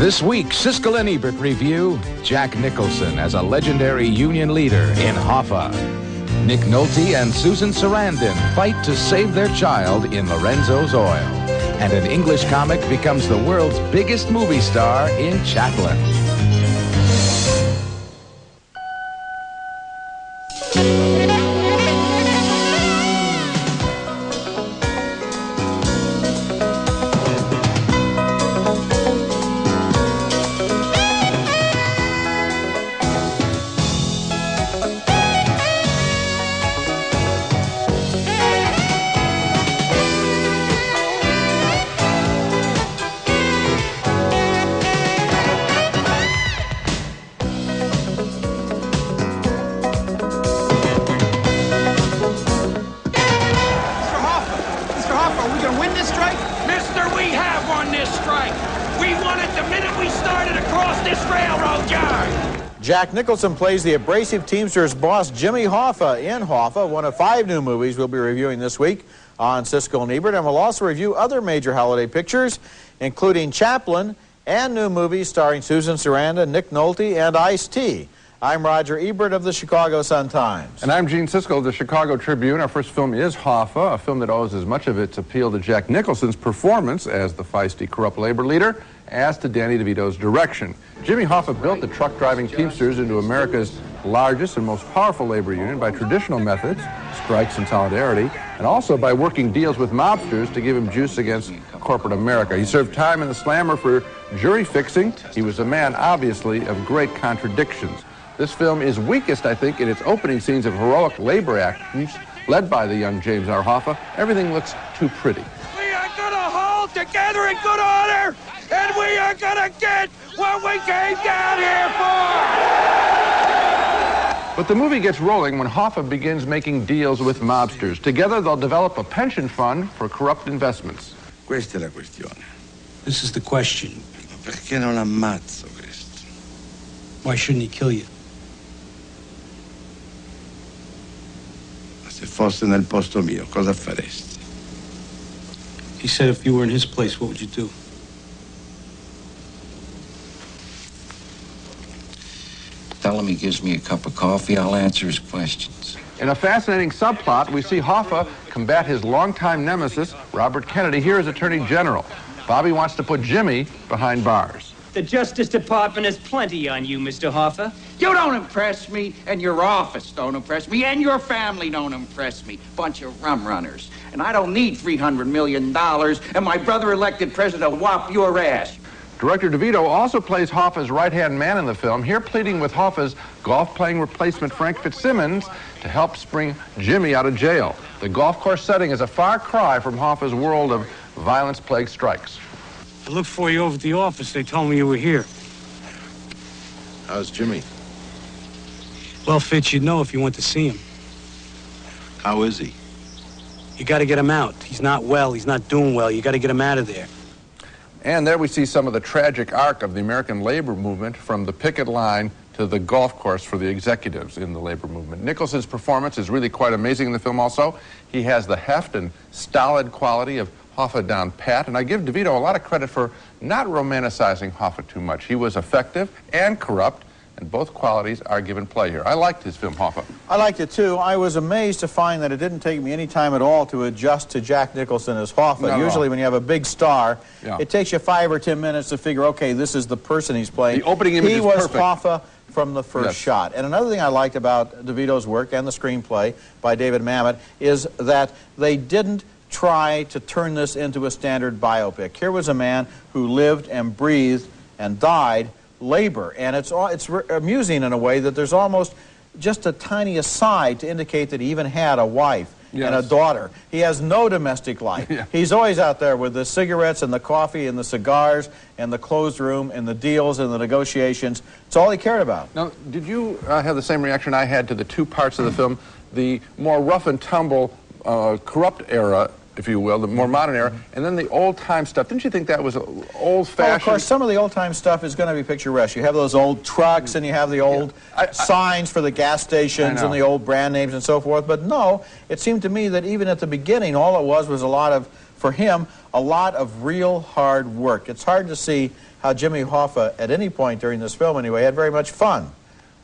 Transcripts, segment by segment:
This week, Siskel and Ebert review Jack Nicholson as a legendary union leader in Hoffa. Nick Nolte and Susan Sarandon fight to save their child in Lorenzo's oil. And an English comic becomes the world's biggest movie star in Chaplin. Jack Nicholson plays the abrasive Teamsters boss Jimmy Hoffa in Hoffa, one of 5 new movies we'll be reviewing this week on Siskel and Ebert, and we'll also review other major holiday pictures, including Chaplin and new movies starring Susan Sarandon, Nick Nolte, and Ice-T. I'm Roger Ebert of the Chicago Sun-Times. And I'm Gene Siskel of the Chicago Tribune. Our first film is Hoffa, a film that owes as much of its appeal to Jack Nicholson's performance as the feisty, corrupt labor leader as to Danny DeVito's direction. Jimmy Hoffa built the truck-driving Teamsters into America's largest and most powerful labor union by traditional methods, strikes and solidarity, and also by working deals with mobsters to give him juice against corporate America. He served time in the slammer for jury fixing. He was a man, obviously, of great contradictions. This film is weakest, I think, in its opening scenes of heroic labor actions led by the young James R. Hoffa. Everything looks too pretty. We are going to hold together in good order, and we are going to get what we came down here for! But the movie gets rolling when Hoffa begins making deals with mobsters. Together, they'll develop a pension fund for corrupt investments. Questa è la questione. This is the question. Perché non ammazzo questo? Why shouldn't he kill you? Se fosse nel posto mio, cosa faresti? He said if you were in his place, what would you do? Tell him he gives me a cup of coffee, I'll answer his questions. In a fascinating subplot, we see Hoffa combat his longtime nemesis, Robert Kennedy, here as Attorney General. Bobby wants to put Jimmy behind bars. The Justice Department has plenty on you, Mr. Hoffa. You don't impress me, and your office don't impress me, and your family don't impress me. Bunch of rum runners. And I don't need $300 million, and my brother elected president will whop your ass. Director DeVito also plays Hoffa's right-hand man in the film, here pleading with Hoffa's golf-playing replacement Frank Fitzsimmons to help spring Jimmy out of jail. The golf course setting is a far cry from Hoffa's world of violence-plagued strikes. I looked for you over at the office. They told me you were here. How's Jimmy? Well, Fitz, you'd know if you went to see him. How is he? You got to get him out. He's not well. He's not doing well. You got to get him out of there. And there we see some of the tragic arc of the American labor movement from the picket line to the golf course for the executives in the labor movement. Nicholson's performance is really quite amazing in the film also. He has the heft and stolid quality of Hoffa down pat, and I give DeVito a lot of credit for not romanticizing Hoffa too much. He was effective and corrupt, and both qualities are given play here. I liked his film, Hoffa. I liked it too. I was amazed to find that it didn't take me any time at all to adjust to Jack Nicholson as Hoffa. Usually when you have a big star, it takes you 5 or 10 minutes to figure, okay, this is the person he's playing. The opening image is perfect. He was Hoffa from the first shot. And another thing I liked about DeVito's work and the screenplay by David Mamet is that they didn't try to turn this into a standard biopic. Here was a man who lived and breathed and died labor, and it's amusing in a way that there's almost just a tiny aside to indicate that he even had a wife and a daughter. He has no domestic life. He's always out there with the cigarettes and the coffee and the cigars and the closed room and the deals and the negotiations. It's all he cared about. Now, did you have the same reaction I had to the 2 parts of the film, the more rough and tumble corrupt era, if you will, the more modern era, and then the old-time stuff? Didn't you think that was old-fashioned? Well, of course, some of the old-time stuff is going to be picturesque. You have those old trucks, and you have the old signs for the gas stations and the old brand names and so forth. But no, it seemed to me that even at the beginning, all it was a lot of, for him, a lot of real hard work. It's hard to see how Jimmy Hoffa, at any point during this film anyway, had very much fun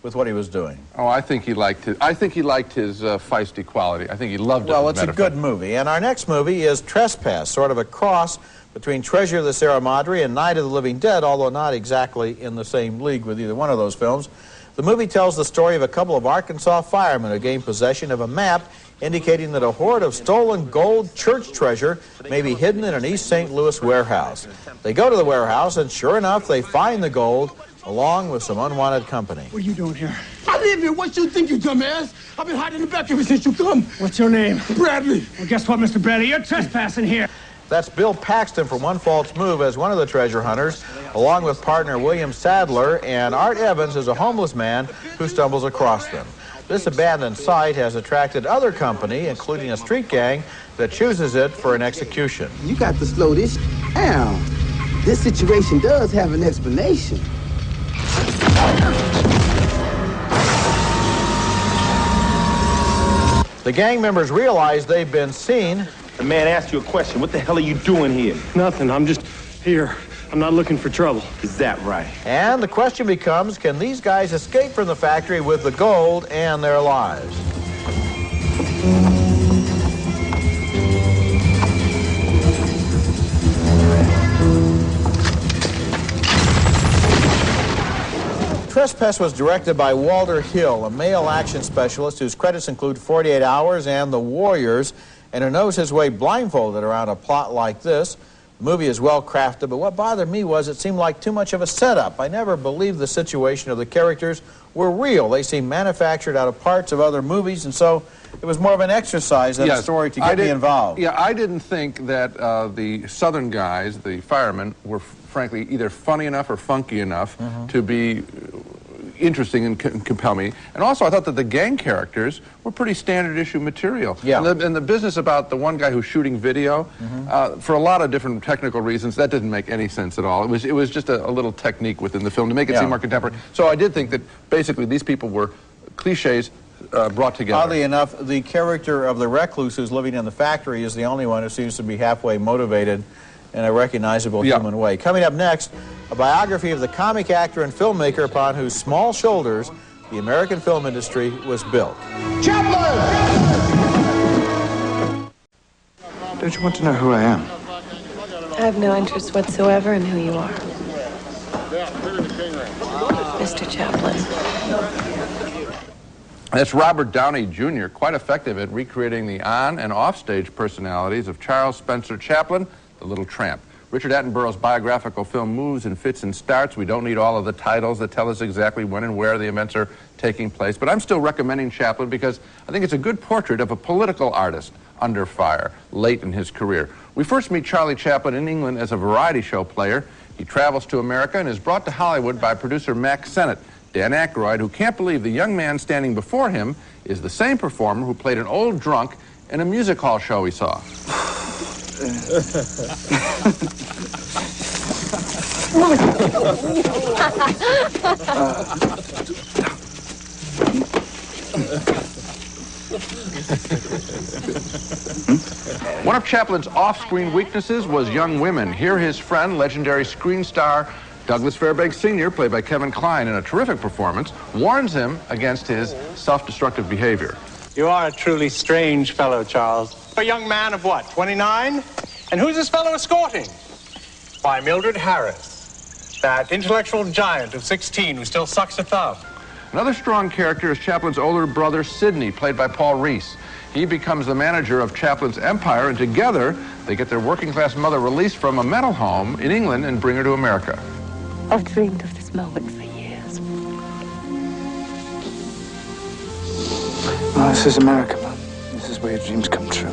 with what he was doing. Oh, I think he liked his feisty quality. I think he loved it. Well, it's a good movie. And our next movie is Trespass, sort of a cross between Treasure of the Sierra Madre and Night of the Living Dead, although not exactly in the same league with either one of those films. The movie tells the story of a couple of Arkansas firemen who gain possession of a map indicating that a hoard of stolen gold church treasure may be hidden in an East St. Louis warehouse. They go to the warehouse, and sure enough, they find the gold, along with some unwanted company. What are you doing here? I live here. What you think, you dumbass? I've been hiding in the back ever since you come. What's your name? Bradley. Well, guess what, Mr. Bradley? You're trespassing here. That's Bill Paxton from One False Move as one of the treasure hunters, along with partner William Sadler, and Art Evans is a homeless man who stumbles across them. This abandoned site has attracted other company, including a street gang, that chooses it for an execution. You got to slow this down. This situation does have an explanation. The gang members realize they've been seen. The man asked you a question. What the hell are you doing here? Nothing. I'm just here. I'm not looking for trouble. Is that right? And the question becomes, can these guys escape from the factory with the gold and their lives? Trespass was directed by Walter Hill, a male action specialist whose credits include 48 Hours and The Warriors, and who knows his way blindfolded around a plot like this. The movie is well crafted, but what bothered me was it seemed like too much of a setup. I never believed the situation of the characters were real. They seemed manufactured out of parts of other movies, and so it was more of an exercise than a story to get me involved. Yeah, I didn't think that the Southern guys, the firemen, were frankly either funny enough or funky enough to be interesting and compel me. And also, I thought that the gang characters were pretty standard issue material. Yeah. And the business about the one guy who's shooting video, for a lot of different technical reasons, that didn't make any sense at all. It was just a little technique within the film to make it seem more contemporary. So I did think that basically these people were cliches brought together. Oddly enough, the character of the recluse who's living in the factory is the only one who seems to be halfway motivated in a recognizable human way. Coming up next, a biography of the comic actor and filmmaker upon whose small shoulders the American film industry was built. Chaplin! Don't you want to know who I am? I have no interest whatsoever in who you are. Mr. Chaplin. That's Robert Downey Jr., quite effective at recreating the on- and off-stage personalities of Charles Spencer Chaplin, the Little Tramp. Richard Attenborough's biographical film moves and fits and starts. We don't need all of the titles that tell us exactly when and where the events are taking place. But I'm still recommending Chaplin because I think it's a good portrait of a political artist under fire late in his career. We first meet Charlie Chaplin in England as a variety show player. He travels to America and is brought to Hollywood by producer Mack Sennett, Dan Aykroyd, who can't believe the young man standing before him is the same performer who played an old drunk in a music hall show he saw. One of Chaplin's off-screen weaknesses was young women. Here his friend, legendary screen star Douglas Fairbanks Sr., played by Kevin Kline in a terrific performance, warns him against his self-destructive behavior. You are a truly strange fellow, Charles. A young man of what, 29? And who's this fellow escorting? Why, Mildred Harris, that intellectual giant of 16 who still sucks a thumb. Another strong character is Chaplin's older brother, Sidney, played by Paul Reese. He becomes the manager of Chaplin's empire, and together they get their working-class mother released from a mental home in England and bring her to America. I've dreamed of this moment for years. Well, this is America, Mum. This is where your dreams come true.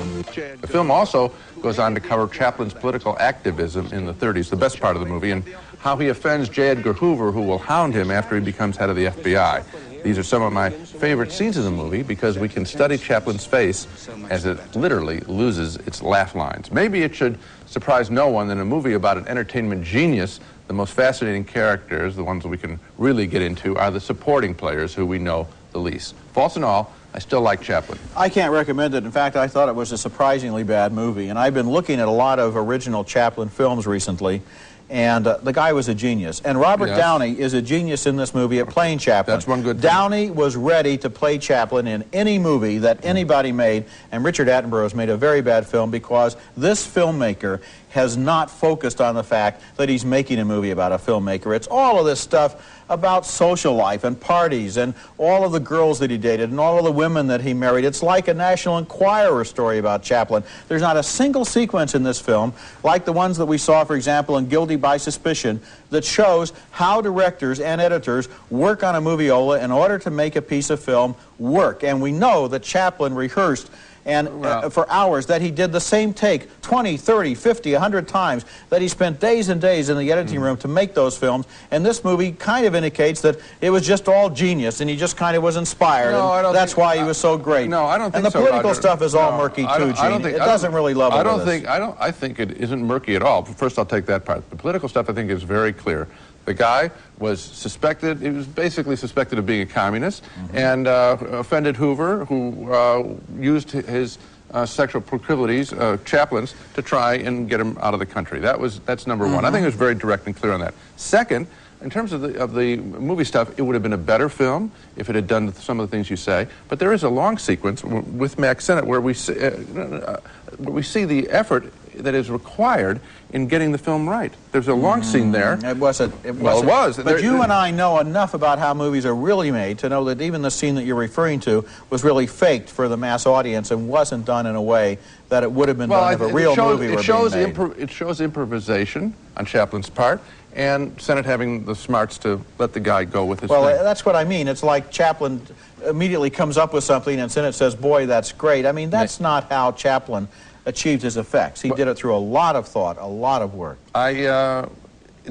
The film also goes on to cover Chaplin's political activism in the 30s, the best part of the movie, and how he offends J. Edgar Hoover, who will hound him after he becomes head of the FBI. These are some of my favorite scenes in the movie because we can study Chaplin's face as it literally loses its laugh lines. Maybe it should surprise no one that in a movie about an entertainment genius, the most fascinating characters, the ones that we can really get into, are the supporting players who we know the least. Faults and all, I still like Chaplin. I can't recommend it. In fact, I thought it was a surprisingly bad movie. And I've been looking at a lot of original Chaplin films recently, and the guy was a genius. And Robert Downey is a genius in this movie at playing Chaplin. That's one good thing. Downey was ready to play Chaplin in any movie that anybody made, and Richard Attenborough has made a very bad film because this filmmaker has not focused on the fact that he's making a movie about a filmmaker. It's all of this stuff about social life and parties and all of the girls that he dated and all of the women that he married. It's like a National Enquirer story about Chaplin. There's not a single sequence in this film, like the ones that we saw, for example, in Guilty by Suspicion, that shows how directors and editors work on a moviola in order to make a piece of film work. And we know that Chaplin rehearsed and for hours, that he did the same take 20, 30, 50, 100 times, that he spent days and days in the editing room to make those films. And this movie kind of indicates that it was just all genius, and he just kind of was inspired. No, I don't that's why he was so great. No, I don't think so. And the political Roger. stuff is all murky too, Gene. It doesn't really level with us. I think it isn't murky at all. First, I'll take that part. The political stuff, I think, is very clear. The guy was suspected, he was basically suspected of being a communist, and offended Hoover, who used his sexual proclivities, Chaplin's, to try and get him out of the country. That's number one. I think it was very direct and clear on that. Second, in terms of the movie stuff, it would have been a better film if it had done some of the things you say. But there is a long sequence with Max Sennett where we see the effort that is required in getting the film right. There's a long scene there. It wasn't. Well, it was. But you and I know enough about how movies are really made to know that even the scene that you're referring to was really faked for the mass audience and wasn't done in a way that it would have been done if a real movie were being made. It shows improvisation on Chaplin's part, and Sennett having the smarts to let the guy go with his thing. That's what I mean. It's like Chaplin immediately comes up with something and Sennett says, boy, that's great. I mean, that's not how Chaplin achieved his effects. He did it through a lot of thought, a lot of work. The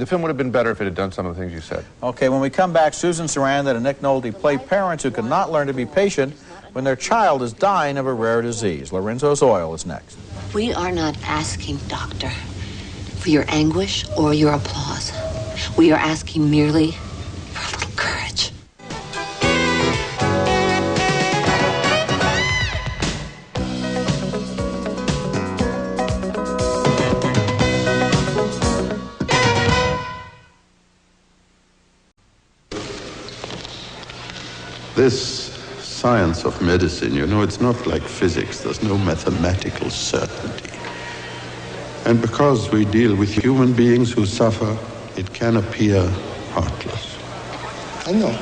film would have been better if it had done some of the things you said. Okay, when we come back, Susan Sarandon and Nick Nolte play parents who cannot learn to be patient when their child is dying of a rare disease. Lorenzo's Oil is next. We are not asking, Doctor, for your anguish or your applause. We are asking merely for a little courage. This science of medicine, you know, it's not like physics. There's no mathematical certainty. And because we deal with human beings who suffer, it can appear heartless. I know.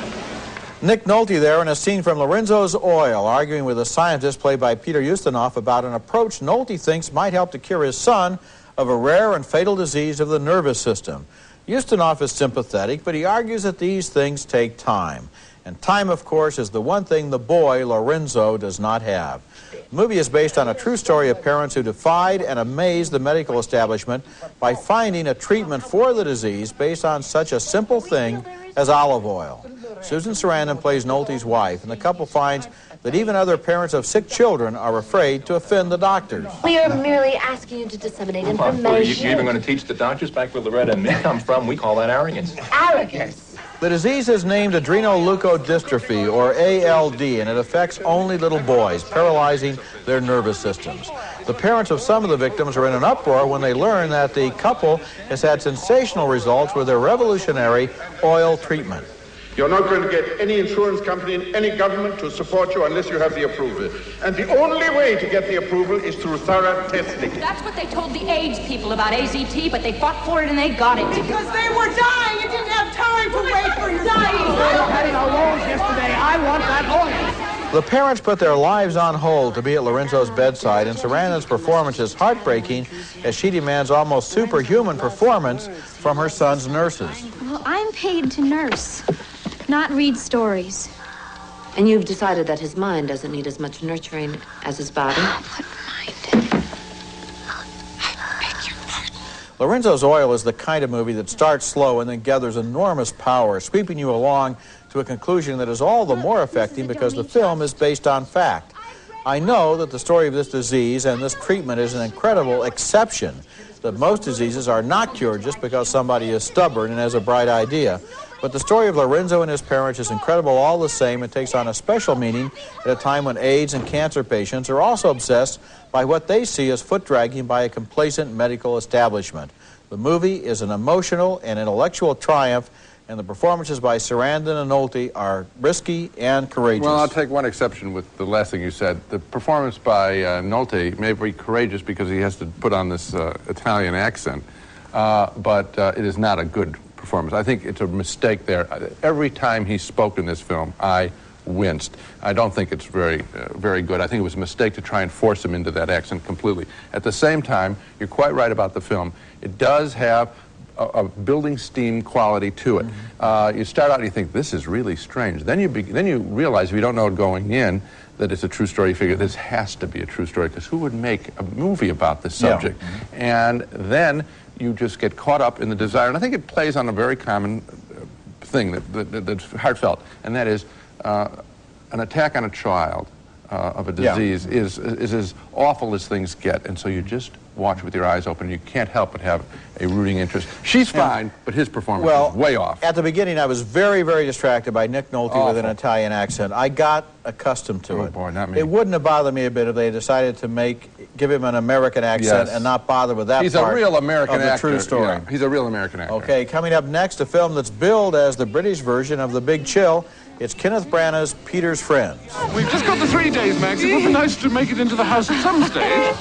Nick Nolte there in a scene from Lorenzo's Oil, arguing with a scientist played by Peter Ustinov about an approach Nolte thinks might help to cure his son of a rare and fatal disease of the nervous system. Ustinov is sympathetic, but he argues that these things take time. And time, of course, is the one thing the boy, Lorenzo, does not have. The movie is based on a true story of parents who defied and amazed the medical establishment by finding a treatment for the disease based on such a simple thing as olive oil. Susan Sarandon plays Nolte's wife, and the couple finds that even other parents of sick children are afraid to offend the doctors. We are merely asking you to disseminate information. You're even going to teach the doctors back where Loretta and me come from? We call that arrogance. Arrogance? The disease is named adrenoleukodystrophy, or ALD, and it affects only little boys, paralyzing their nervous systems. The parents of some of the victims are in an uproar when they learn that the couple has had sensational results with their revolutionary oil treatment. You're not going to get any insurance company in any government to support you unless you have the approval. And the only way to get the approval is through thorough testing. That's what they told the AIDS people about AZT, but they fought for it and they got it. Because they were dying. You didn't have time to wait for your dying. They were heading our loans yesterday. I want that oil. The parents put their lives on hold to be at Lorenzo's bedside, and Sarandon's performance is heartbreaking as she demands almost superhuman performance from her son's nurses. Well, I'm paid to nurse, not read stories. And you've decided that his mind doesn't need as much nurturing as his body? What mind? Lorenzo's Oil is the kind of movie that starts slow and then gathers enormous power, sweeping you along to a conclusion that is all the more affecting because the film is based on fact. I know that the story of this disease and this treatment is an incredible exception, that most diseases are not cured just because somebody is stubborn and has a bright idea. But the story of Lorenzo and his parents is incredible all the same. It takes on a special meaning at a time when AIDS and cancer patients are also obsessed by what they see as foot-dragging by a complacent medical establishment. The movie is an emotional and intellectual triumph, and the performances by Sarandon and Nolte are risky and courageous. Well, I'll take one exception with the last thing you said. The performance by Nolte may be courageous because he has to put on this Italian accent, but it is not a good performance. I think it's a mistake there. Every time he spoke in this film, I winced. I don't think it's very good. I think it was a mistake to try and force him into that accent completely. At the same time, you're quite right about the film. It does have a building steam quality to it. You start out and you think, this is really strange. Then you realize, if you don't know it going in, that it's a true story. You figure this has to be a true story, because who would make a movie about this subject? Yeah. And then you just get caught up in the desire. And I think it plays on a very common thing that's heartfelt, and that is an attack on a child of a disease is as awful as things get, and so you just watch with your eyes open. You can't help but have a rooting interest. She's fine, but his performance is way off. At the beginning, I was very, very distracted by Nick Nolte with an Italian accent. I got accustomed to it. Oh boy, not me. It wouldn't have bothered me a bit if they decided to give him an American accent and not bother with that He's part a real American of the actor. true story. Yeah, he's a real American actor. Okay, coming up next, a film that's billed as the British version of The Big Chill. It's Kenneth Branagh's Peter's Friends. We've just got the 3 days, Max. It would be nice to make it into the house at some stage.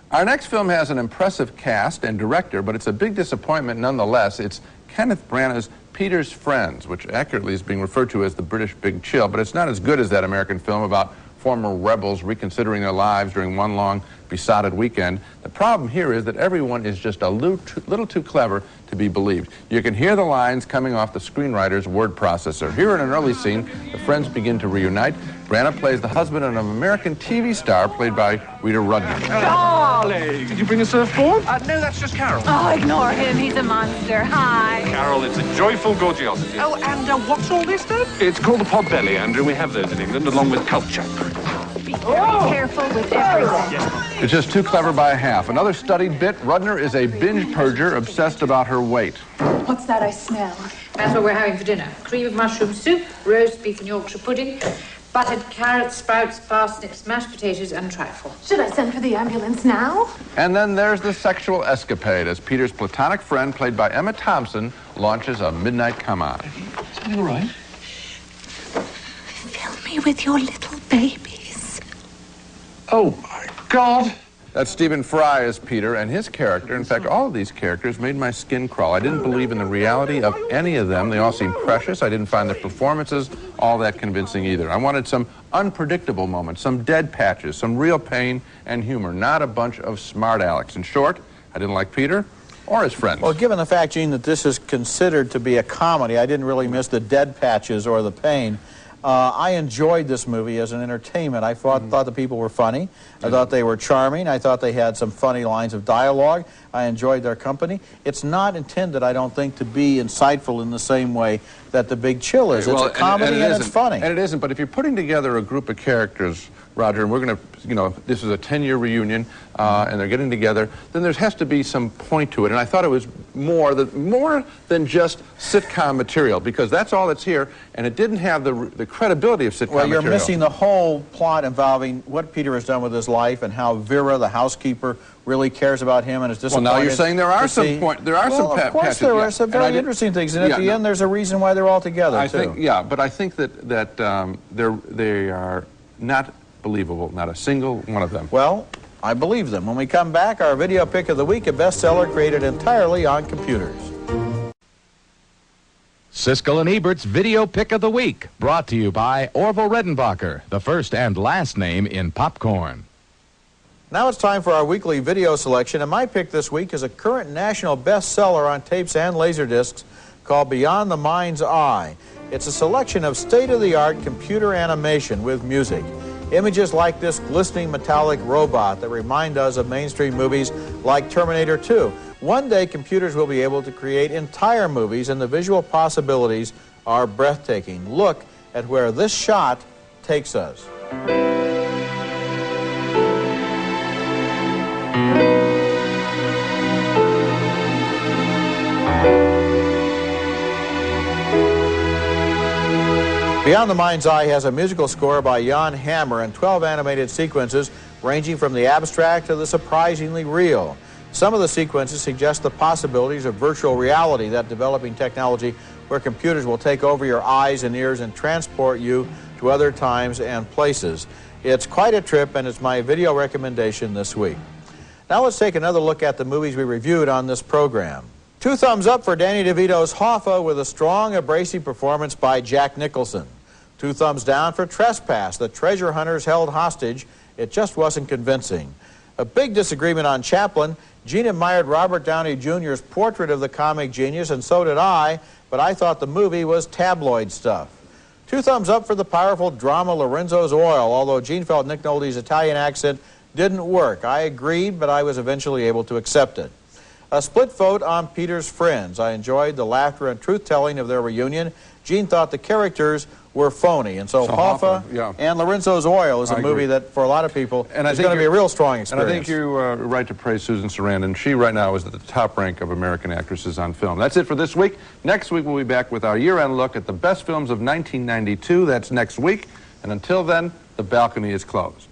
Our next film has an impressive cast and director, but it's a big disappointment nonetheless. It's Kenneth Branagh's Peter's Friends, which accurately is being referred to as the British Big Chill, but it's not as good as that American film about former rebels reconsidering their lives during one long besotted weekend. The problem here is that everyone is just a little too clever to be believed. You can hear the lines coming off the screenwriter's word processor. Here in an early scene, the friends begin to reunite. Branagh plays the husband of an American TV star played by Rita Rudner. Darling! Did you bring a surfboard? No, that's just Carol. Oh, ignore him. He's a monster. Hi. Carol, it's a joyful gorgiosity. Oh, and what's all this then? It's called a pot belly, Andrew. We have those in England, along with culture. Be very careful with everything. It's just too clever by a half. Another studied bit, Rudner is a binge purger obsessed about her weight. What's that I smell? That's what we're having for dinner. Cream of mushroom soup, roast beef and Yorkshire pudding, buttered carrots, sprouts, parsnips, mashed potatoes and trifle. Should I send for the ambulance now? And then there's the sexual escapade as Peter's platonic friend, played by Emma Thompson, launches a midnight come-on. Something all right? Fill me with your little babies. Oh, my God. That's Stephen Fry as Peter, and his character, in fact, all of these characters made my skin crawl. I didn't believe in the reality of any of them. They all seemed precious. I didn't find their performances all that convincing either. I wanted some unpredictable moments, some dead patches, some real pain and humor, not a bunch of smart alecks. In short, I didn't like Peter or his friends. Well, given the fact, Gene, that this is considered to be a comedy, I didn't really miss the dead patches or the pain. I enjoyed this movie as an entertainment. I thought the people were funny. I thought they were charming. I thought they had some funny lines of dialogue. I enjoyed their company. It's not intended, I don't think, to be insightful in the same way that The Big Chill is. It's a comedy and it's funny. And it isn't, but if you're putting together a group of characters, Roger, and we're going to, this is a 10-year reunion, and they're getting together, then there has to be some point to it. And I thought it was more than just sitcom material, because that's all that's here, and it didn't have the credibility of sitcom material. Well, you're missing the whole plot involving what Peter has done with his life and how Vera, the housekeeper, really cares about him and is disappointed. Well, now you're saying there are some Of course there are some very interesting things, and at the end there's a reason why they're all together, But I think that they are not believable, not a single one of them. Well, I believe them. When we come back, our video pick of the week, a bestseller created entirely on computers. Siskel and Ebert's Video Pick of the Week, brought to you by Orville Redenbacher, the first and last name in popcorn. Now it's time for our weekly video selection, and my pick this week is a current national bestseller on tapes and laserdiscs called Beyond the Mind's Eye. It's a selection of state-of-the-art computer animation with music. Images like this glistening metallic robot that remind us of mainstream movies like Terminator 2. One day, computers will be able to create entire movies, and the visual possibilities are breathtaking. Look at where this shot takes us. Beyond the Mind's Eye has a musical score by Jan Hammer and 12 animated sequences ranging from the abstract to the surprisingly real. Some of the sequences suggest the possibilities of virtual reality, that developing technology where computers will take over your eyes and ears and transport you to other times and places. It's quite a trip, and it's my video recommendation this week. Now let's take another look at the movies we reviewed on this program. 2 thumbs up for Danny DeVito's Hoffa with a strong, abrasive performance by Jack Nicholson. 2 thumbs down for Trespass. The treasure hunters held hostage. It just wasn't convincing. A big disagreement on Chaplin. Gene admired Robert Downey Jr.'s portrait of the comic genius, and so did I, but I thought the movie was tabloid stuff. 2 thumbs up for the powerful drama Lorenzo's Oil, although Gene felt Nick Nolte's Italian accent didn't work. I agreed, but I was eventually able to accept it. A split vote on Peter's Friends. I enjoyed the laughter and truth-telling of their reunion. Gene thought the characters were phony, and so Hoffa and Lorenzo's Oil is a movie that, for a lot of people, is going to be a real strong experience. And I think you're right to praise Susan Sarandon. She right now is at the top rank of American actresses on film. That's it for this week. Next week we'll be back with our year-end look at the best films of 1992. That's next week. And until then, the balcony is closed.